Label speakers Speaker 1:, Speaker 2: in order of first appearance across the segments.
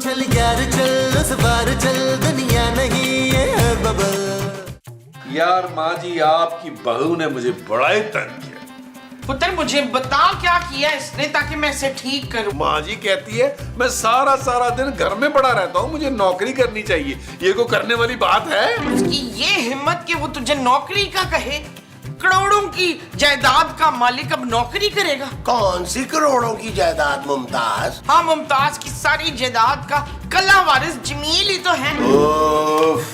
Speaker 1: चल यार चल, उस बार चल, दुनिया नहीं ये है बबल।
Speaker 2: यार माँ जी, आपकी बहू ने मुझे बड़ा ही तंग किया।
Speaker 3: पुत्र मुझे बता क्या किया इसने ताकि मैं इसे ठीक करूं।
Speaker 2: माँ जी कहती है मैं सारा सारा दिन घर में पड़ा रहता हूँ, मुझे नौकरी करनी चाहिए। ये को करने वाली बात है?
Speaker 3: उसकी ये हिम्मत कि वो तुझे नौकरी का कहे। करोड़ों की जायदाद का मालिक अब नौकरी करेगा।
Speaker 4: कौन सी करोड़ों की जायदाद मुमताज?
Speaker 3: हाँ, मुमताज की सारी जायदाद का कला वारिस जमील ही तो है।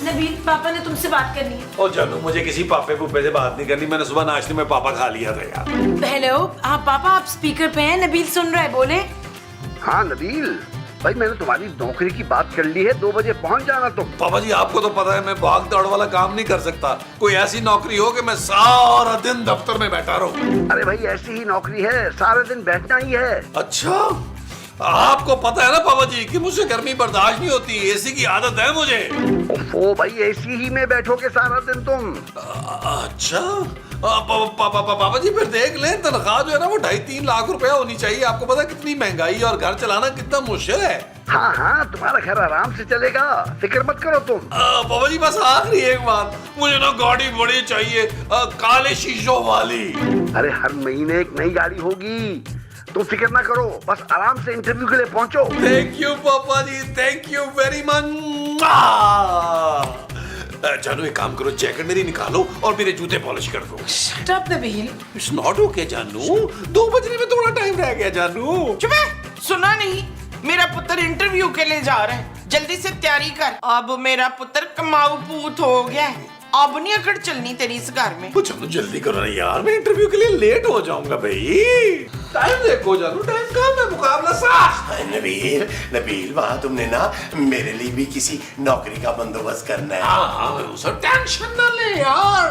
Speaker 5: नबील, पापा ने तुमसे बात करनी है।
Speaker 2: ओ जानू, मुझे किसी पापे पुप्पे से बात नहीं करनी। मैंने सुबह नाश्ते में पापा खा लिया था यार।
Speaker 5: हेलो, हाँ पापा, आप स्पीकर पे हैं, नबील सुन रहा है, बोले।
Speaker 6: हाँ नबील भाई, मैंने तुम्हारी नौकरी की बात कर ली है, 2 बजे पहुंच जाना तुम।
Speaker 2: पापा जी, आपको तो पता है मैं भाग दौड़ वाला काम नहीं कर सकता। कोई ऐसी नौकरी हो कि मैं सारा दिन दफ्तर में बैठा रहूं।
Speaker 6: अरे भाई, ऐसी ही नौकरी है, सारा दिन बैठना ही है।
Speaker 2: अच्छा, आपको पता है ना पापा जी कि मुझसे गर्मी बर्दाश्त नहीं होती, एसी की आदत है मुझे।
Speaker 6: ओ भाई, एसी ही में बैठोगे सारा दिन तुम?
Speaker 2: अच्छा पापा जी, फिर देख लें, तनख्वाह जो है ना वो 2.5-3 लाख रुपया होनी चाहिए। आपको पता है कितनी महंगाई और घर चलाना कितना मुश्किल है।
Speaker 6: हाँ हाँ, तुम्हारा घर आराम से चलेगा, फिक्र मत करो तुम।
Speaker 2: पापा जी, बस आखिरी एक बात, मुझे ना गाड़ी बड़ी चाहिए, काले शीशों वाली।
Speaker 6: अरे हर महीने एक नई गाड़ी होगी, तुम फिक्र ना करो, बस आराम से इंटरव्यू के लिए पहुंचो।
Speaker 2: थैंक यू पापा जी, थैंक यू वेरी मच। जानू, एक काम करो, जैकेट मेरी निकालो और मेरे जूते पॉलिश कर दो।
Speaker 3: Shut up Nabeel.
Speaker 2: It's not okay जानू, 2 बजने में थोड़ा टाइम रह गया जानू।
Speaker 3: चुप है, सुना नहीं? मेरा पुत्र इंटरव्यू के लिए जा रहा है, जल्दी से तैयारी कर। अब मेरा पुत्र कमाऊ पूत हो गया है, अब नहीं अकड़ चलनी तेरी इस घर में।
Speaker 2: चलो जल्दी करो ना यार, मैं इंटरव्यू के लिए लेट हो जाऊंगा भाई। टाइम देखो जानू, टाइम कम है, मुकाबला साफ।
Speaker 4: नबील नबील, वहाँ तुमने ना मेरे लिए भी किसी नौकरी का बंदोबस्त करना है।
Speaker 2: हाँ सर, टेंशन ना ले यार,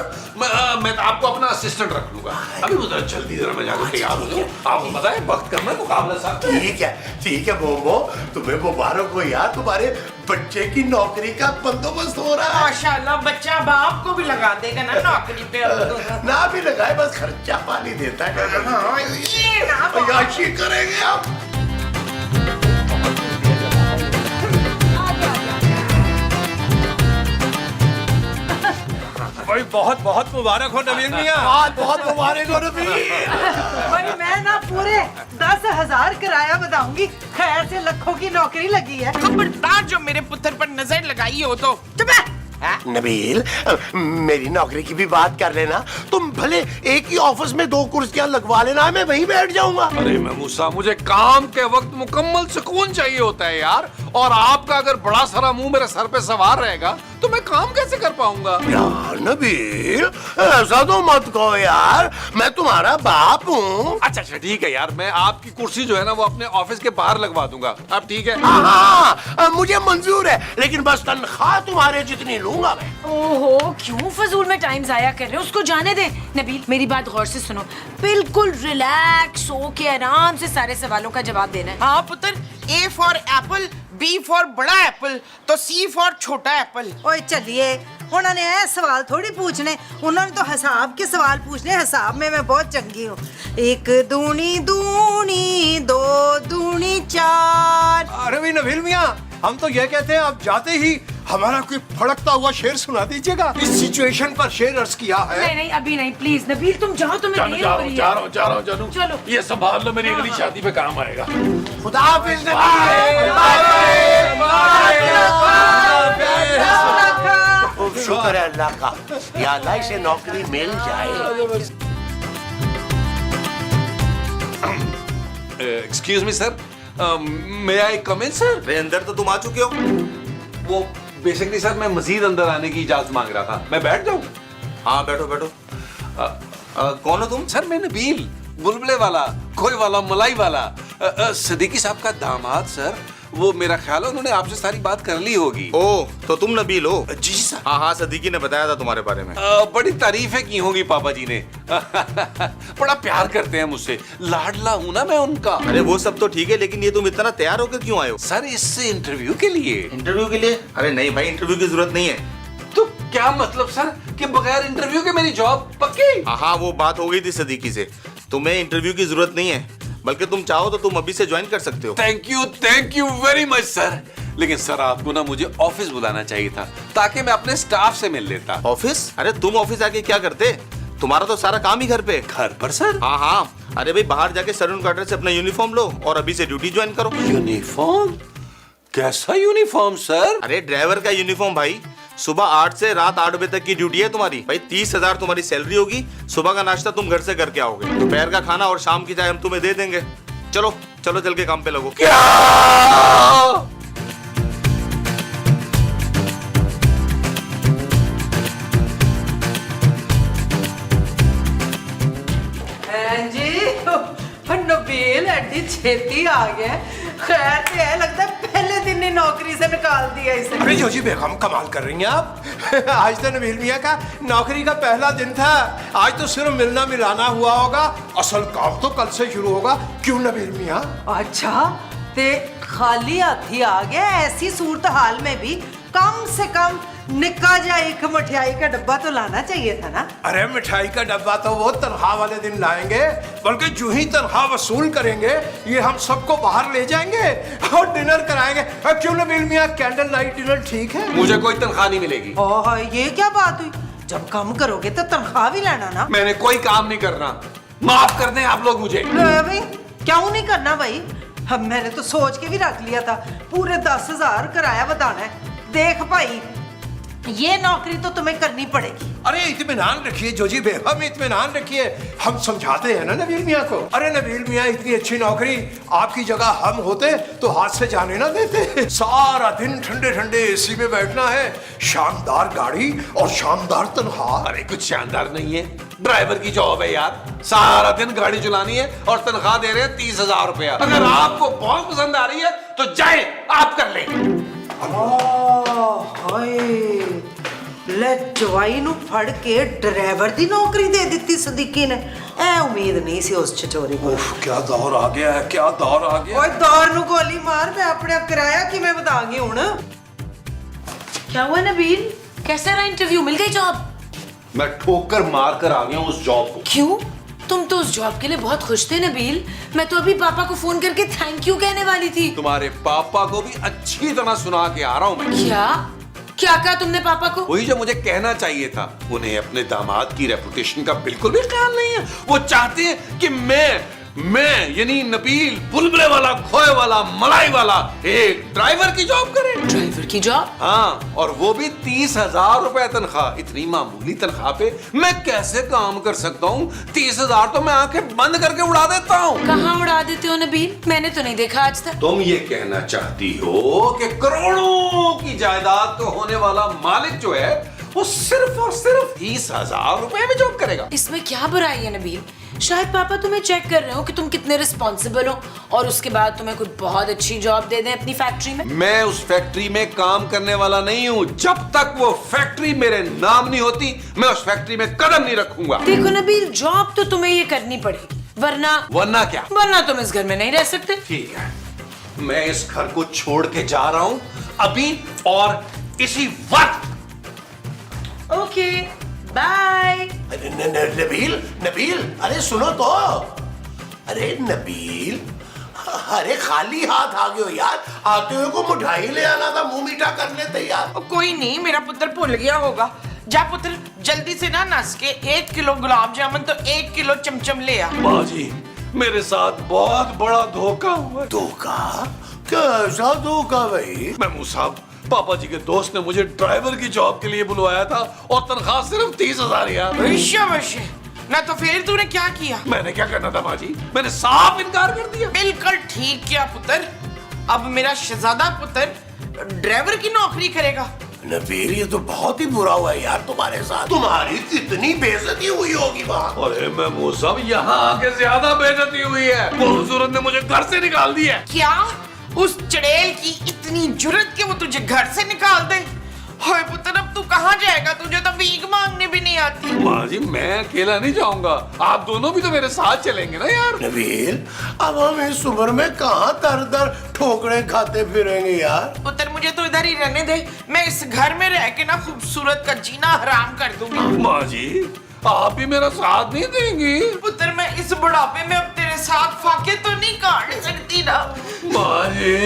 Speaker 2: मैं आपको अपना असिस्टेंट रख लूंगा। अभी उधर जल्दी जरा मैं जाकर तैयार हो जाऊं। आपको पता है वक्त कम है, मुकाबला साफ।
Speaker 4: ठीक है बोम्बो, तुम्हें मुबारक हो यार, तुम्हारे बच्चे की नौकरी का बंदोबस्त हो रहा है।
Speaker 3: माशाल्लाह, बच्चा बाप को भी लगा देगा ना नौकरी पे।
Speaker 4: ना भी लगाए, बस खर्चा पानी देता है।
Speaker 3: हाँ, ये ना
Speaker 4: याशी करेंगे आप।
Speaker 7: भाई बहुत बहुत मुबारक हो नवीन मियां।
Speaker 4: बहुत बहुत मुबारक हो नबील।
Speaker 8: भाई मैं ना पूरे 10,000 किराया बताऊंगी, खैर से लाखों की नौकरी लगी है।
Speaker 3: खबरदार जो मेरे पुत्र पर नजर लगाई हो तो चुप है।
Speaker 4: नबील, मेरी नौकरी की भी बात कर लेना। तुम भले एक ही ऑफिस में 2 कुर्सियां लगवा लेना, मैं वहीं बैठ जाऊंगा।
Speaker 2: अरे महमूसा, मुझे काम के वक्त मुकम्मल सुकून चाहिए होता है यार, और आपका अगर बड़ा सारा मुंह मेरे सर पे सवार रहेगा तो मैं काम कैसे कर पाऊंगा?
Speaker 4: यार नबील, ऐसा तो मत कहो यार, मैं तुम्हारा बाप हूँ।
Speaker 2: अच्छा ठीक है यार, मैं आपकी कुर्सी जो है ना वो अपने ऑफिस के बाहर लगवा दूंगा। अब ठीक है?
Speaker 4: हाँ, मुझे मंजूर है, लेकिन बस तनख्वाह तुम्हारे जितनी लूंगा मैं।
Speaker 5: ओहो, क्यों फजूल में टाइम जाया कर रहे हो, उसको जाने दे। नबील, मेरी बात गौर से सुनो, बिल्कुल रिलैक्स होके आराम से सारे सवालों का जवाब देना है।
Speaker 3: हाँ पुत्र, A for Apple, B for बड़ा एप्पल, तो C फॉर छोटा एप्पल।
Speaker 8: ओए चलिए, उन्होंने ऐ सवाल थोड़ी पूछने, उन्होंने तो हिसाब के सवाल पूछने। हिसाब में मैं बहुत चंगी हूँ। 1 दूनी दूनी, 2 दूनी 4।
Speaker 7: अरे भाई नवीन मियां, हम तो ये कहते हैं आप जाते ही हमारा कोई फड़कता हुआ शेर सुना दीजिएगा। इस सिचुएशन पर शेर अर्ज किया है।
Speaker 5: नहीं नहीं, अभी नहीं, प्लीज नबील तुम जाओ, तुम्हें देर हो रही है।
Speaker 2: जा रहा हूँ जानू।
Speaker 5: चलो।
Speaker 2: ये संभाल लो, मेरी अगली शादी पे काम आएगा।
Speaker 4: खुदा हाफिज शुक्र है अल्लाह का, या अल्लाह इसे नौकरी मिल जाए।
Speaker 2: एक्सक्यूज मी सर, मे आई कम इन सर?
Speaker 9: अंदर तो तुम आ चुके हो।
Speaker 2: वो बेसिकली सर, मैं मजीद अंदर आने की इजाजत मांग रहा था। मैं बैठ जाऊं?
Speaker 9: हाँ बैठो बैठो। कौन हो तुम?
Speaker 2: सर मैं नबील, बुलबुले वाला, खोए वाला, मलाई वाला, सदीकी साहब का दामाद सर। वो मेरा ख्याल है उन्होंने आपसे सारी बात कर ली होगी।
Speaker 9: ओ, तो तुम नबील हो?
Speaker 2: जी सर।
Speaker 9: हाँ हाँ, सदीकी ने बताया था तुम्हारे बारे में।
Speaker 2: बड़ी तारीफें की होंगी पापा जी ने। बड़ा प्यार करते हैं मुझसे, लाडला हूं ना मैं उनका।
Speaker 9: अरे वो सब तो ठीक है, लेकिन ये तुम इतना तैयार होकर क्यों आए हो?
Speaker 2: सर इससे इंटरव्यू के लिए।
Speaker 9: इंटरव्यू के लिए? अरे नहीं भाई, इंटरव्यू की जरूरत नहीं है।
Speaker 2: तो क्या मतलब सर कि बगैर इंटरव्यू के मेरी जॉब पक्की?
Speaker 9: हाँ, वो बात हो गई थी सदीकी से, तुम्हें इंटरव्यू की जरूरत नहीं है, बल्कि तुम चाहो तो तुम अभी से ज्वाइन कर सकते हो।
Speaker 2: Thank you very much sir. लेकिन सर आपको ना मुझे ऑफिस बुलाना चाहिए था ताकि मैं अपने स्टाफ से मिल लेता।
Speaker 9: ऑफिस? अरे तुम ऑफिस आके क्या करते? तुम्हारा तो सारा काम ही घर पे।
Speaker 2: घर पर सर?
Speaker 9: हाँ हाँ, अरे भाई बाहर जाके सलून क्वार्टर से अपना यूनिफॉर्म लो और अभी से ड्यूटी ज्वाइन करो।
Speaker 2: यूनिफॉर्म? कैसा यूनिफॉर्म सर?
Speaker 9: अरे ड्राइवर का यूनिफॉर्म भाई। सुबह 8 से रात 8 बजे तक की ड्यूटी है तुम्हारी भाई। 30,000 तुम्हारी सैलरी होगी। सुबह का नाश्ता तुम घर से करके आओगे, दोपहर का खाना और शाम की चाय हम तुम्हें दे देंगे। चलो चलो चल के काम पे लगो।
Speaker 2: क्या?
Speaker 8: जी नबील एडी छेती आ गया। खैर तो है, लगता है पहले दिन ही नौकरी से निकाल दिया इसे।
Speaker 7: अरे जोजी बेगम कमाल कर रही हैं आप। आज तो नबील मियाँ का नौकरी का पहला दिन था। आज तो सिर्फ मिलना मिलाना हुआ होगा, असल काम तो कल से शुरू होगा। क्यों नबील मियाँ?
Speaker 8: अच्छा ते खाली हाथी आ गया। ऐसी सूरत हाल में भी कम से कम निक्का जा एक मिठाई का डब्बा तो लाना चाहिए था ना।
Speaker 7: अरे मिठाई का डब्बा तो वो तनख्वाह वाले दिन लाएंगे, बल्कि जो ही तनख्वाह वसूल करेंगे ये हम सबको बाहर ले जाएंगे और डिनर कराएंगे। क्यों नबील मियाँ, कैंडल लाइट डिनर ठीक है?
Speaker 2: मुझे कोई तनख्वाह नहीं मिलेगी।
Speaker 8: ओह ये क्या बात हुई? जब काम करोगे तो तनख्वाह भी लाना ना।
Speaker 2: मैंने कोई काम नहीं करना, माफ कर दें आप लोग मुझे।
Speaker 8: भाई क्यों नहीं करना भाई? हम मैंने तो सोच के भी रख लिया था पूरे 10,000 किराया बताना है। देख भाई ये नौकरी तो तुम्हें करनी पड़ेगी।
Speaker 7: अरे इत्मीनान रखिए जोजी बेगम, इत्मीनान रखिए। हम समझाते हैं ना नबील मियाँ को। अरे नबील मियाँ इतनी अच्छी नौकरी, आपकी जगह हम होते तो हाथ से जाने ना देते। सारा दिन ठंडे ठंडे एसी में बैठना है, शानदार गाड़ी और शानदार तनख्वाह।
Speaker 2: अरे कुछ शानदार नहीं है, ड्राइवर की जॉब है यार। सारा दिन गाड़ी चलानी है और तनख्वाह दे रहे हैं 30,000 रुपया। अगर आपको बहुत पसंद आ रही है तो जाए आप कर लें।
Speaker 8: ले जवाई नु फड़ के ड्राइवर दी नौकरी दे दी सदीकी ने। ऐ उम्मीद नहीं सी उस चचोरी को।
Speaker 2: क्या दौर आ गया है, क्या दौर आ गया।
Speaker 8: ओए दौर नु गोली मार, मैं अपना किराया कि मैं बताऊंगी हुन।
Speaker 5: क्या हुआ नबील, कैसा रहा इंटरव्यू? मिल गई जॉब?
Speaker 2: मैं ठोकर मार कर आ गया हूं उस जॉब को।
Speaker 5: क्यों? तुम तो उस जॉब के लिए बहुत खुश थे नबील। मैं तो अभी पापा को फोन करके थैंक यू कहने वाली थी।
Speaker 2: तुम्हारे पापा को भी अच्छी तरह सुना के आ रहा हूं मैं।
Speaker 5: क्या क्या कहा तुमने पापा को?
Speaker 2: वही जो मुझे कहना चाहिए था। उन्हें अपने दामाद की रेपुटेशन का बिल्कुल भी ख्याल नहीं है। वो चाहते हैं कि मैं यानी नबील बुलबुले वाला, खोए वाला, मलाई वाला एक ड्राइवर की जॉब करे।
Speaker 5: ड्राइवर की जॉब?
Speaker 2: हाँ, और वो भी 30,000 रुपए तनख्वाह। इतनी मामूली तनख्वाह पे मैं कैसे काम कर सकता हूँ? 30,000 तो मैं आंखें बंद करके उड़ा देता हूँ।
Speaker 5: कहाँ उड़ा देते हो नबील? मैंने तो नहीं देखा आज तक।
Speaker 2: तुम ये कहना चाहती हो कि करोड़ों की जायदाद को होने वाला मालिक जो है वो सिर्फ और सिर्फ 30,000 रुपए में जॉब करेगा?
Speaker 5: इसमें क्या बुराई है नबील? शायद पापा तुम्हें चेक कर रहे हो कि तुम कितने रिस्पॉन्सिबल हो और उसके बाद तुम्हें कोई बहुत अच्छी जॉब दे दें अपनी फैक्ट्री में।
Speaker 2: मैं उस फैक्ट्री में काम करने वाला नहीं हूँ। जब तक वो फैक्ट्री मेरे नाम नहीं होती मैं उस फैक्ट्री में कदम नहीं रखूंगा।
Speaker 5: देखो नबील, जॉब तो तुम्हें ये करनी पड़ेगी, वरना
Speaker 2: क्या?
Speaker 5: वरना तुम इस घर में नहीं रह सकते।
Speaker 2: ठीक है, मैं इस घर को छोड़ के जा रहा हूँ अभी और इसी वक्त।
Speaker 5: Okay bye.
Speaker 4: नबील नबील, अरे सुनो तो। अरे नबील, अरे खाली हाथ आ गए हो यार। आते हुए को मिठाई ले आना था, मुंह मीठा कर लेते यार।
Speaker 3: कोई नहीं, मेरा पुत्र भूल गया होगा। जा पुत्र जल्दी से ना नस के 1 किलो गुलाब जामुन तो 1 किलो चमचम ले आ।
Speaker 2: माँ जी, मेरे साथ बहुत बड़ा धोखा हुआ।
Speaker 4: धोखा? कैसा धोखा भाई?
Speaker 2: मैं मुसाब, पापा जी के दोस्त ने मुझे ड्राइवर की जॉब के लिए बुलवाया था और तनख्वाह सिर्फ 30,000 यार।
Speaker 3: शाबाश। ना तो फिर तूने क्या किया?
Speaker 2: मैंने क्या करना था माँ जी? मैंने साफ इनकार कर दिया।
Speaker 3: बिल्कुल ठीक किया पुत्र। अब मेरा शहजादा पुत्र ड्राइवर की नौकरी करेगा।
Speaker 4: नबील ये तो बहुत ही बुरा हुआ है यार तुम्हारे साथ। तुम्हारी कितनी बेइज्जती हुई होगी वहाँ।
Speaker 2: अरे मैं मुसाब, यहाँ आके ज्यादा बेइज्जती हुई है। खूबसूरत ने मुझे घर से निकाल दिया।
Speaker 3: क्या? उस चड़ेल की इतनी जुर्रत कि वो तुझे घर से निकाल दे? हाय पुत्र, अब तू कहाँ जाएगा? तुझे तो भीख मांगने भी नहीं आती।
Speaker 2: माँ जी, मैं अकेला नहीं जाऊंगा, आप दोनों भी तो मेरे साथ चलेंगे ना यार।
Speaker 4: नबील, अब हम इस उम्र में कहाँ दर दर ठोकरे खाते फिरेंगे यार।
Speaker 3: पुत्र मुझे तो इधर ही रहने दे। मैं इस घर में रह के ना खूबसूरत का जीना हराम कर दूंगी।
Speaker 2: माँ जी, आप भी मेरा साथ नहीं देंगी?
Speaker 3: पुत्र मैं इस बुढ़ापे में अब तेरे साथ फाके तो नहीं काट सकती ना।
Speaker 2: माँ जी।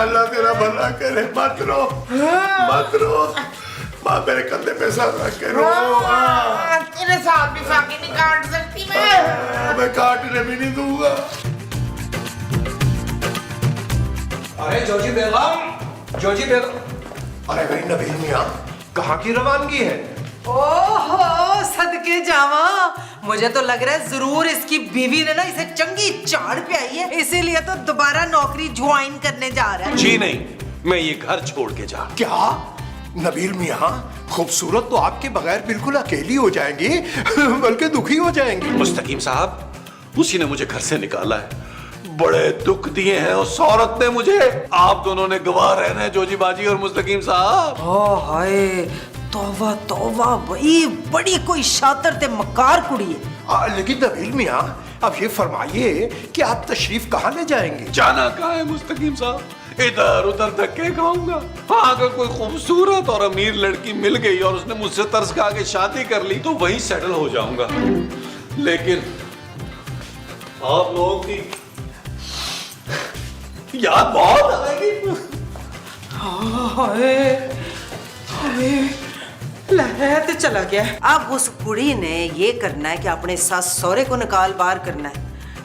Speaker 4: अल्लाह तेरा भला करे, मत रो, मत रो। माँ मेरे कंधे पे सर रख के रो।
Speaker 3: तेरे साथ भी फाके नहीं काट सकती मैं
Speaker 4: काटने भी नहीं दूंगा।
Speaker 7: अरे जोजी बेगम, अरे भाई नबील मियाँ, कहाँ की रवानगी है?
Speaker 8: ओहो सदके जावा, मुझे तो लग रहा है जरूर इसकी बीवी ने ना इसे चंगी चाड़ पे आई है, इसीलिए तो दोबारा नौकरी ज्वाइन करने जा रहा है।
Speaker 2: जी नहीं, मैं ये घर छोड़ के जा।
Speaker 7: क्या नबील मियाँ, खूबसूरत तो आपके बगैर बिल्कुल अकेली हो जाएंगी, बल्कि दुखी हो जाएंगी।
Speaker 2: मुस्तकीम साहब, उसी ने मुझे घर से निकाला है, बड़े दुख दिए हैं उस औरत ने मुझे। आप दोनों ने गवाह रहना है, जोजी बाजी और मुस्तकीम साहब।
Speaker 8: ओ हाय, तौबा तौबा, भाई बड़ी कोई शातिर ते मकार कुड़ी है।
Speaker 7: लेकिन नबील मियाँ, अब ये फरमाइए कि आप तशरीफ कहाँ ले जाएंगे?
Speaker 2: जाना कहाँ है मुस्तकीम साहब, इधर उधर धक्के खाऊंगा। हाँ, अगर कोई खूबसूरत और अमीर लड़की मिल गई और उसने मुझसे तरस खा के शादी कर ली तो वहीं सेटल हो जाऊंगा। लेकिन आप लोगों की याद बहुत आएगी।
Speaker 8: लहर तो चला गया। अब उस कुड़ी ने ये करना है कि अपने सास सौरे को निकाल बाहर करना है,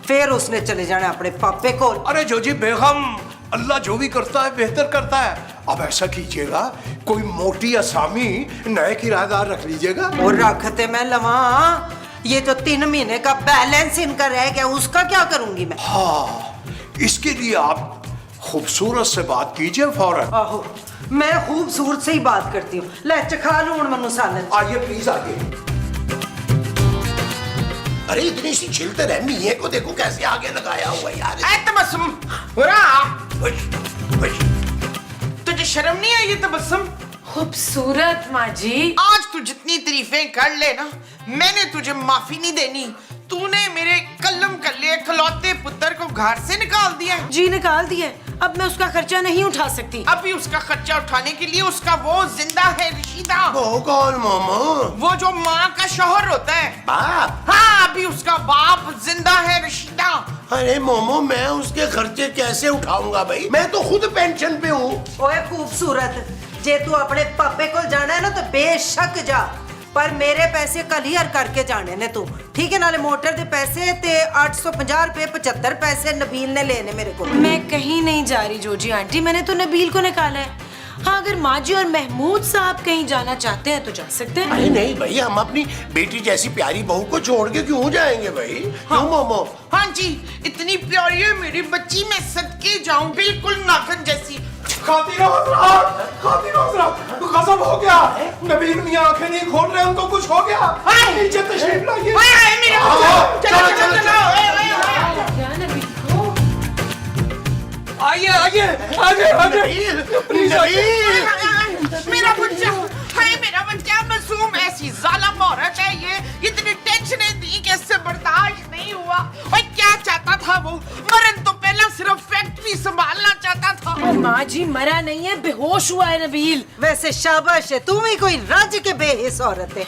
Speaker 8: फिर उसने चले जाना अपने पापे को।
Speaker 7: अरे जोजी बेगम, अल्लाह जो भी करता है बेहतर करता है। अब ऐसा कीजिएगा, कोई मोटी असामी नए किराएदार रख लीजिएगा।
Speaker 8: और रखते मैं लवा, ये जो 3 महीने का बैलेंस इनका रह गया उसका क्या करूंगी मैं?
Speaker 7: हाँ, इसके लिए आप खूबसूरत से बात कीजिए फौरन।
Speaker 8: आहो, मैं खूबसूरत से ही बात करती हूँ। ले चखा लूं मनु सालन।
Speaker 7: आइए प्लीज आगे।
Speaker 4: अरे इतनी सी छिलते रहमी है को देखो कैसे आगे लगाया हुआ यार।
Speaker 3: तबस्सुम, तुझे शर्म नहीं आई? ये तबस्सुम
Speaker 5: खूबसूरत माँ जी।
Speaker 3: आज तू जितनी तारीफें कर ले ना, मैंने तुझे माफी नहीं देनी। तूने मेरे कल्लम कल्ले इकलौते पुत्र को घर से निकाल दिया।
Speaker 5: जी निकाल दिए, अब मैं उसका खर्चा नहीं उठा सकती।
Speaker 3: अभी उसका खर्चा उठाने के लिए उसका वो जिंदा है रशीदा।
Speaker 4: वो कौन मोमो?
Speaker 3: वो जो माँ का शौहर होता है।
Speaker 4: बाप?
Speaker 3: हाँ, अभी उसका बाप जिंदा है रशीदा।
Speaker 4: अरे मोमो, मैं उसके खर्चे कैसे उठाऊंगा भाई? मैं तो खुद पेंशन पे हूँ।
Speaker 8: ओए खूबसूरत, जे तू अपने पापे को जाना है ना तो बेशक जा, पर मेरे पैसे क्लियर करके जाने ने तू, ठीक है? नाले मोटर दे पैसे ते 850 रुपए 75 पैसे नबील ने लेने मेरे को।
Speaker 5: मैं कहीं नहीं जा रही जोजी आंटी, मैंने तो नबील को निकाला है। हाँ, अगर माजी और महमूद साहब कहीं जाना चाहते हैं तो जा सकते हैं।
Speaker 4: अरे नहीं भाई, हम अपनी बेटी जैसी प्यारी बहू को छोड़ के क्यों जाएंगे भाई? क्यों मोमो?
Speaker 3: हाँ जी, इतनी प्यारी है मेरी बच्ची, मैं सदके जाऊं, बिल्कुल नाखन जैसी।
Speaker 7: खातिर गजब हो गया। नबील मियाँ आंखें नहीं खोल रहे, उनको कुछ हो गया। नीचे तशरीफ लाइए।
Speaker 5: क्या नबील को?
Speaker 7: आइए आइए आइए आइए, प्लीज आइए।
Speaker 3: मेरा बच्चा, हाय मेरा बच्चा मासूम, ऐसी जालिम औरत है ये, इतनी टेंशनें दी कि इससे बर्दाश्त नहीं हुआ। और क्या चाहता था वो? मरन तो पहला सिर्फ फैक्ट्री संभालना चाहता था।
Speaker 5: माँ जी मरा नहीं है, बेहोश हुआ है नबील।
Speaker 8: वैसे शाबाश है, तुम ही कोई राज्य के बेहिस औरत है।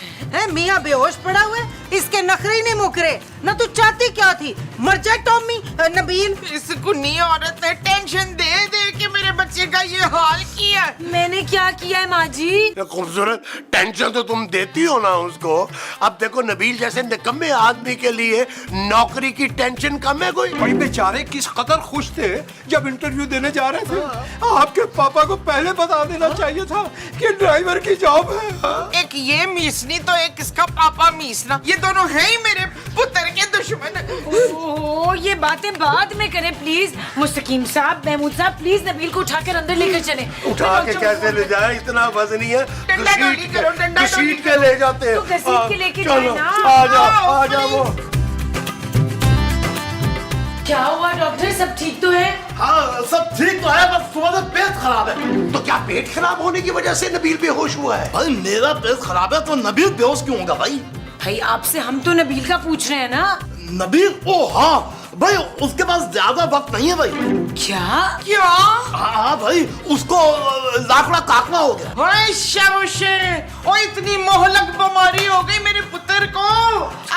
Speaker 8: मियाँ बेहोश पड़ा हुआ है, इसके नखरे ही नहीं मुकरे। ना तू चाहती क्या थी? मर जाए टॉमी नबील।
Speaker 3: इस कुन्नी औरत ने टेंशन दे दे के मेरे बच्चे का ये हाल किया।
Speaker 5: मैंने क्या किया है माँ जी?
Speaker 4: खूबसूरत, टेंशन तो तुम देती हो ना उसको। अब देखो नबील जैसे निकम्मे आदमी के लिए नौकरी की टेंशन कम है कोई?
Speaker 7: भाई बेचारे किस कदर खुश थे जब इंटरव्यू देने जा रहे थे। आपके पापा को पहले बता देना चाहिए था कि ड्राइवर की जॉब है।
Speaker 3: एक ये मीसनी तो एक इसका पापा मीसना, ये दोनों हैं ही मेरे पुत्र के दुश्मन।
Speaker 5: ओह, ये बातें बाद में करें प्लीज। मुस्तकीम साहब, महमूद साहब, प्लीज नबील को उठाकर अंदर लेकर चले।
Speaker 4: उठा के कैसे ले जाए? इतना वजनी है,
Speaker 3: डंडा डोली करो, डंडा डोली
Speaker 4: घसीट के ले जाते हैं।
Speaker 5: तो घसीट के लेके जाए
Speaker 4: चलो,
Speaker 5: ना।
Speaker 4: आ जाओ आ जाओ। वो
Speaker 5: क्या हुआ डॉक्टर, सब ठीक तो है?
Speaker 4: हाँ सब ठीक तो है, बस सुबह से पेट खराब है। तो क्या पेट खराब होने की वजह से नबील बेहोश हुआ है?
Speaker 1: भाई मेरा पेट खराब है तो नबील बेहोश क्यों होगा भाई?
Speaker 5: भाई आपसे हम तो नबील का पूछ रहे हैं ना।
Speaker 1: नबील? ओ हाँ,
Speaker 10: भाई उसके पास ज्यादा वक्त नहीं है भाई।
Speaker 5: क्या?
Speaker 3: क्या?
Speaker 10: हाँ भाई, उसको लाकड़ा काटना हो गया।
Speaker 3: ओए शाबाशे, ओ इतनी मोहलक बीमारी हो गई मेरे पुत्र को,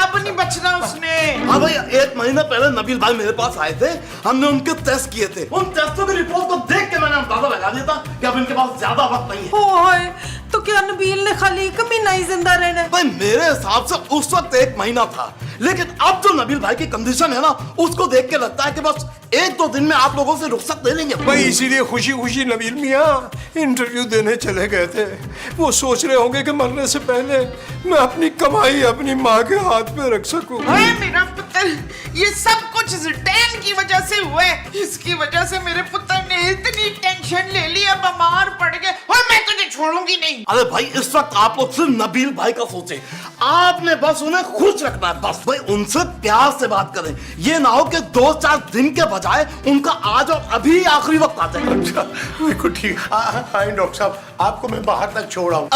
Speaker 3: अब नहीं बचना उसने।
Speaker 10: हाँ भाई, 1 महीना पहले नबील भाई मेरे पास आए थे, हमने उनके टेस्ट किए थे। उन टेस्टों की रिपोर्ट को देख के मैंने अंदाजा लगा दिया था कि अब इनके पास ज्यादा वक्त नहीं है।
Speaker 8: ओए, तो क्या नबील ने खाली 1 महीना ही जिंदा रहना है?
Speaker 10: भाई मेरे हिसाब से उस वक्त 1 महीना था, लेकिन अब जो नबील भाई की कंडीशन है ना, उसको देख के लगता है कि बस 1-2 दिन में आप लोगों से रुखसत ले लेंगे।
Speaker 7: भाई इसीलिए खुशी खुशी नबील मियाँ इंटरव्यू देने चले गए थे। वो सोच रहे होंगे कि मरने से पहले मैं अपनी कमाई अपनी माँ के हाथ में रख सकूं।
Speaker 3: ओए मेरा पुत्र, ये सब कुछ इस डैन की वजह से हुआ है। इसकी वजह से मेरे पुत्र ने इतनी टेंशन ले ली, अब बीमार पड़ गए, और मैं तुझे छोड़ूंगी नहीं।
Speaker 10: अरे भाई, इस वक्त आप लोग सिर्फ नबील भाई का सोचें, आपने बस उन्हें खुश रखना है। बस भाई उनसे प्यार से बात करें, ये ना हो कि 2-4 दिन के बजाय उनका आज और अभी आखिरी वक्त आ जाए।
Speaker 4: अच्छा, बिल्कुल ठीक। हाँ डॉक्टर साहब, आपको मैं बाहर तक छोड़ आऊँ?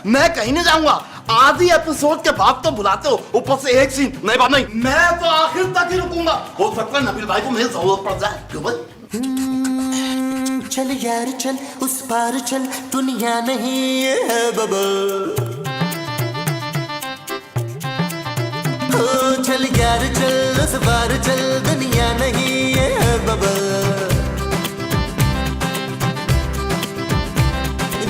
Speaker 10: मैं कहीं नहीं जाऊंगा। आधी एपिसोड के बाद तो बुलाते हो, ऊपर से एक सीन। नहीं बात नहीं, मैं तो आखिर तक ही रुकूंगा। हो सकता है नबील भाई को मेरी जरूरत पड़ जाए। क्यों भाई?
Speaker 1: चल यार चल, उस पार चल, दुनिया नहीं है बबल। चल यार चल, उस पार चल, दुनिया नहीं है बबल।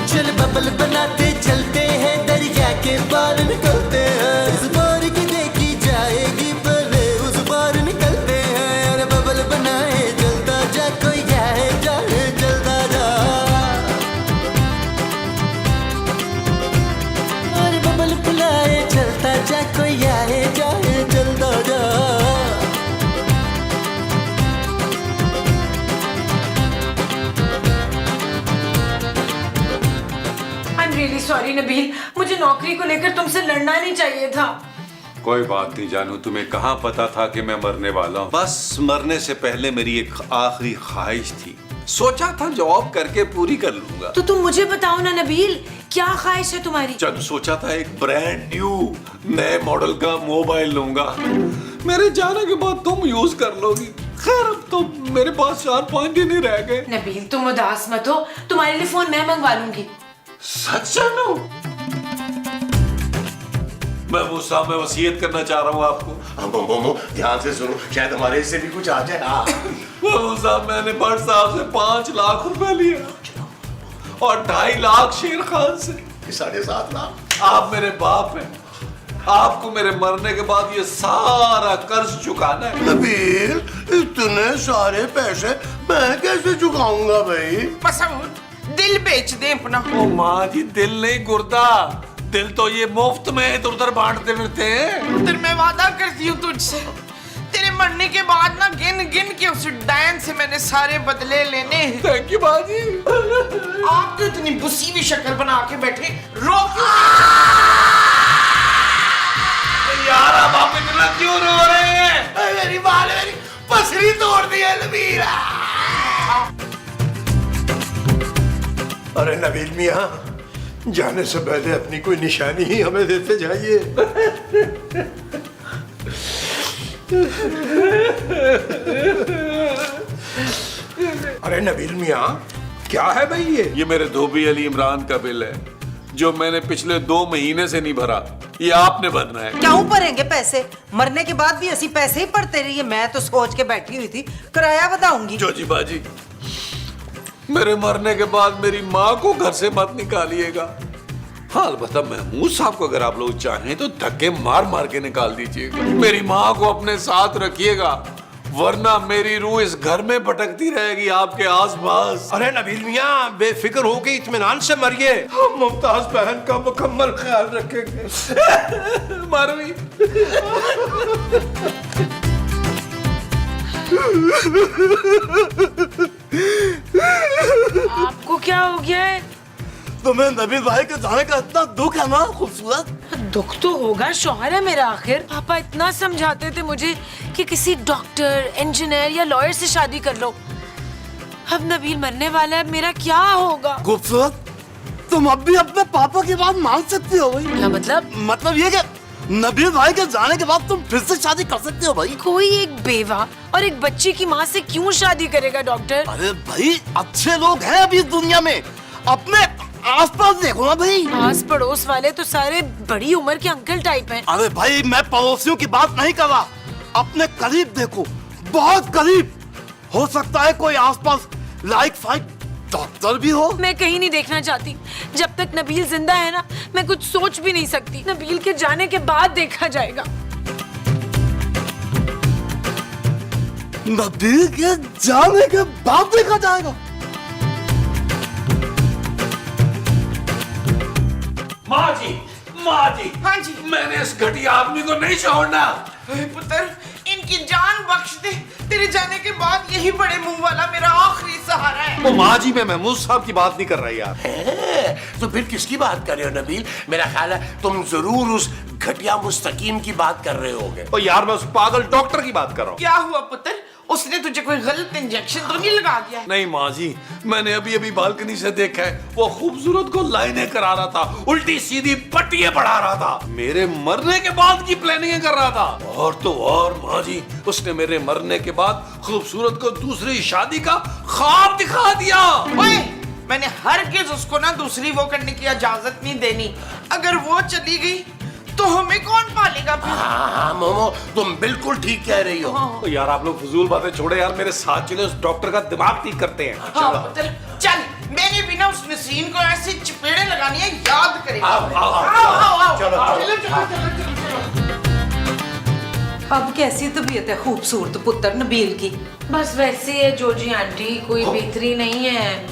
Speaker 1: चल बबल बनाते चलते हैं, दरिया के पार निकलते हैं। इस बार की देखी जाएगी, पहले उस पार निकलते हैं। अरे बबल बनाए चलता जा, कोई जाए जाए चलता जा। अरे बबल बुलाए चलता जा, कोई आए जाए चलता जा।
Speaker 5: रियली सॉरी नबील, मुझे नौकरी को लेकर तुमसे लड़ना नहीं चाहिए था।
Speaker 2: कोई बात नहीं जानू, तुम्हें कहाँ पता था कि मैं मरने वाला हूँ। बस मरने से पहले मेरी एक आखिरी ख्वाहिश थी, सोचा था जॉब करके पूरी कर लूंगा।
Speaker 5: तो तुम मुझे बताओ ना नबील, क्या ख्वाहिश है तुम्हारी?
Speaker 2: जब सोचा था एक ब्रांड न्यू नए मॉडल का मोबाइल लूंगा, मेरे जाने के बाद तुम यूज कर लोगी। खैर अब तो मेरे पास 4-5 दिन ही रह गए।
Speaker 5: नबील तुम उदास मत हो, तुम्हारे लिए फोन मैं मंगवा लूंगी।
Speaker 2: सच जानू? मैं वो साहब वसीयत करना चाह रहा हूँ आपको।
Speaker 4: मोमो ध्यान से सुनो, शायद हमारे हिस्से भी कुछ आ जाए।
Speaker 2: वो साहब, मैंने भट्ट साहब से 5 लाख रुपए लिया और 2.5 लाख शेर खान से।
Speaker 4: 7.5 लाख।
Speaker 2: आप मेरे बाप हैं, आपको मेरे मरने के बाद ये सारा कर्ज चुकाना है।
Speaker 4: नबील, इतने सारे पैसे मैं कैसे चुकाऊंगा भाई?
Speaker 3: मसूद, दिल बेच दे अपना।
Speaker 2: ओ माँ जी, दिल नहीं गुर्दा, दिल तो ये मुफ्त में इधर उधर बांटते फिरते हैं।
Speaker 3: फिर मैं वादा करती हूँ तुझसे, तेरे मरने के बाद ना गिन गिन के उस डैन से मैंने सारे बदले लेने हैं।
Speaker 2: थैंक यू बाजी।
Speaker 3: आप तो इतनी बुसी हुई शक्ल बना के बैठे, रो क्यों?
Speaker 2: यार अब आप इतना क्यों रो रहे हैं?
Speaker 4: मेरी बाल मेरी पसली तोड़ दी है नबील।
Speaker 7: अरे नबील मियाँ, जाने से पहले अपनी कोई निशानी ही हमें देते जाइए। अरे नबील मियाँ, क्या है भाई ये
Speaker 2: मेरे धोबी अली इमरान का बिल है, जो मैंने पिछले 2 महीने से नहीं भरा। ये आपने भरना है।
Speaker 8: क्यों भरेंगे पैसे? मरने के बाद भी ऐसी पैसे ही पड़ते रहिए। मैं तो सोच के बैठी हुई थी किराया बताऊंगी।
Speaker 2: जोजी बाजी, मेरे मरने के बाद मेरी माँ को घर से मत निकालिएगा। हाँ अलबत्ता महमूद साहब को अगर आप लोग चाहें तो धक्के मार मार के निकाल दीजिएगा। मेरी माँ को अपने साथ रखिएगा, वरना मेरी रूह इस घर में भटकती रहेगी आपके आसपास।
Speaker 7: अरे नबील मियाँ, बेफिक्र होके इत्मीनान से मरिए, हम मुमताज बहन का मुकम्मल ख्याल रखेंगे।
Speaker 2: मरवी
Speaker 5: आपको क्या हो गया है?
Speaker 10: तुम्हें नबील भाई के जाने का इतना दुख है ना खूबसूरत?
Speaker 5: दुख तो होगा, शौहर है मेरा आखिर। पापा इतना समझाते थे मुझे कि किसी डॉक्टर, इंजीनियर या लॉयर से शादी कर लो। अब नबील मरने वाला है, मेरा क्या होगा?
Speaker 10: खूबसूरत, तुम अब भी अपने पापा की बात मान सकती हो भाई।
Speaker 5: क्या मतलब?
Speaker 10: मतलब ये कि नबील भाई के जाने के बाद तुम फिर से शादी कर सकते हो भाई।
Speaker 5: कोई एक बेवा और एक बच्चे की माँ से क्यों शादी करेगा डॉक्टर?
Speaker 10: अरे भाई अच्छे लोग हैं अभी इस दुनिया में, अपने आसपास देखो ना भाई।
Speaker 5: आस पड़ोस वाले तो सारे बड़ी उम्र के अंकल टाइप हैं।
Speaker 10: अरे भाई मैं पड़ोसियों की बात नहीं कर रहा, अपने करीब देखो, बहुत करीब। हो सकता है कोई आसपास लाइक फाइक डॉक्टर भी हो।
Speaker 5: मैं कहीं नहीं देखना चाहती। जब तक नबील जिंदा है ना, मैं कुछ सोच भी नहीं सकती। नबील के जाने के बाद देखा जाएगा।
Speaker 10: नबील के जाने के बाद देखा जाएगा।
Speaker 2: माँ जी, माँ जी,
Speaker 3: हाँ जी।
Speaker 2: मैंने इस घटिया आदमी को नहीं छोड़ना।
Speaker 3: पुत्र इनकी जान बख्श दे, तेरे जाने के बाद यही बड़े मुंह वाला मेरा आखिरी सहारा है।
Speaker 7: वो माँ जी, मैं महमूद साहब की बात नहीं कर रहा यार।
Speaker 4: तो फिर किसकी बात कर रहे हो नबील? मेरा ख्याल है तुम जरूर उस घटिया मुस्तकीम की बात कर रहे होगे।
Speaker 7: ओ यार, मैं उस पागल डॉक्टर की बात कर रहा हूँ।
Speaker 3: क्या हुआ पुत्र? उसने तुझे कोई गलत इंजेक्शन तो नहीं लगा दिया?
Speaker 2: नहीं माँ जी, मैंने अभी अभी बालकनी से देखा है, वो खूबसूरत को लाइनें करा रहा था, उल्टी सीधी पट्टियां पढ़ा रहा था, मेरे मरने के बाद की प्लानिंग कर रहा था। और तो और माँ जी, उसने मेरे मरने के बाद खूबसूरत को दूसरी शादी का ख्वाब दिखा दिया।
Speaker 3: ओए, मैंने हरगिज उसको ना दूसरी वो करने की इजाजत नहीं देनी। अगर वो चली गई तो हमें कौन पालेगा फिर?
Speaker 4: हाँ मोमो, तुम बिल्कुल ठीक कह रही हो।
Speaker 2: तो यार आप लोग फजूल बातें छोड़े यार, मेरे साथ चले, उस डॉक्टर का दिमाग ठीक करते हैं।
Speaker 3: हाँ पुत्र चल, मैंने भी ना उस नसीन को ऐसे चपेड़े लगानी है, याद करेगा।
Speaker 4: आओ, चलो,
Speaker 8: अब कैसी तबीयत है खूबसूरत पुत्र नबील की?
Speaker 5: बस वैसे है जोजी आंटी, कोई बेहतरी नहीं है।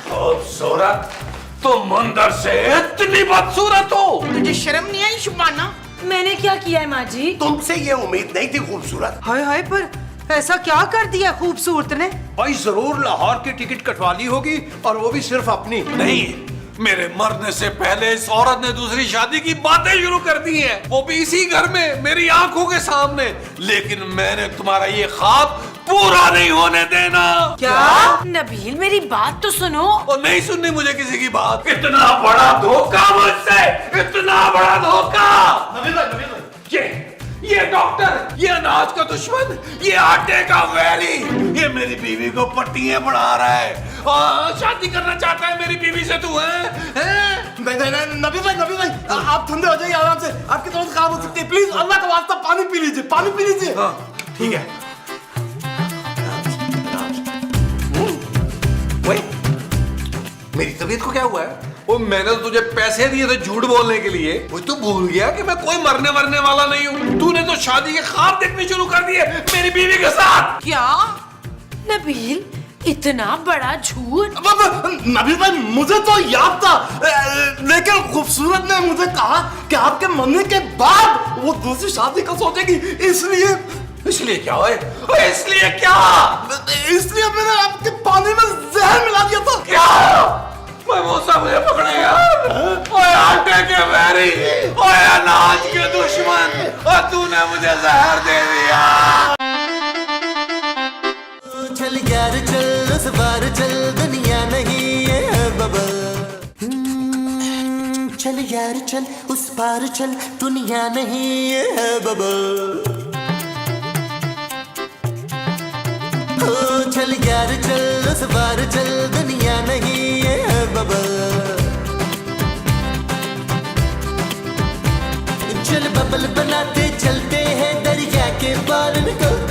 Speaker 2: खूबसूरत, तुम अंदर से इतनी बदसूरत हो।
Speaker 3: तुझे शर्म नहीं आई शुबाना?
Speaker 5: मैंने क्या किया है माँ जी?
Speaker 4: तुमसे ये उम्मीद नहीं थी खूबसूरत।
Speaker 8: हाय हाय, पर ऐसा क्या कर दिया खूबसूरत ने?
Speaker 7: भाई जरूर लाहौर की टिकट कटवा ली होगी, और वो भी सिर्फ अपनी।
Speaker 2: नहीं, मेरे मरने से पहले इस औरत ने दूसरी शादी की बातें शुरू कर दी हैं, वो भी इसी घर में मेरी आंखों के सामने। लेकिन मैंने तुम्हारा ये ख्वाब पूरा नहीं होने देना।
Speaker 5: क्या? नबील मेरी बात तो सुनो।
Speaker 2: और नहीं सुननी मुझे किसी की बात। इतना बड़ा धोखा मुझसे, इतना बड़ा धोखा। ये डॉक्टर, ये अनाज का दुश्मन, ये आटे का वैली, ये मेरी बीवी को पट्टियां पढ़ा रहा है और शादी करना चाहता है मेरी बीवी से। तू है?
Speaker 10: नहीं, नबील भाई, आप ठंडे हो जाइए आराम से, आपकी तबीयत खराब हो सकती है। प्लीज अल्लाह का वास्ता पानी पी लीजिए, पानी पी लीजिए।
Speaker 2: ठीक है।
Speaker 7: मेरी तबीयत को क्या हुआ है?
Speaker 2: वो मैंने तो तुझे पैसे दिए थे झूठ बोलने के लिए, वो तू भूल गया कि मैं कोई मरने वाला नहीं हूँ। तूने तो शादी के ख्वाब देखने शुरू कर दिए मेरी बीवी के साथ।
Speaker 3: क्या?
Speaker 5: नबील, इतना बड़ा झूठ?
Speaker 10: नबील भाई, मुझे तो याद था, लेकिन खूबसूरत ने मुझे कहा कि आपके मरने के बाद वो दूसरी शादी का सोचेगी,
Speaker 2: इसलिए क्या है? इसलिए क्या?
Speaker 10: इसलिए मैंने आपके पानी में जहर मिला दिया था।
Speaker 2: क्या? मैं मौसा मुझे पकड़ेगा? ओए आटे के वैरी, ओए अनाज के दुश्मन, और तूने मुझे जहर दे दिया।
Speaker 1: चल यार चल, उस बार चल, दुनिया नहीं है बबल। चल यार चल, उस पार चल, दुनिया नहीं है बबल। चल यार चल, उस बार चल, दुनिया नहीं है बबल। चल बबल बनाते चलते हैं, दरिया के पार निकलते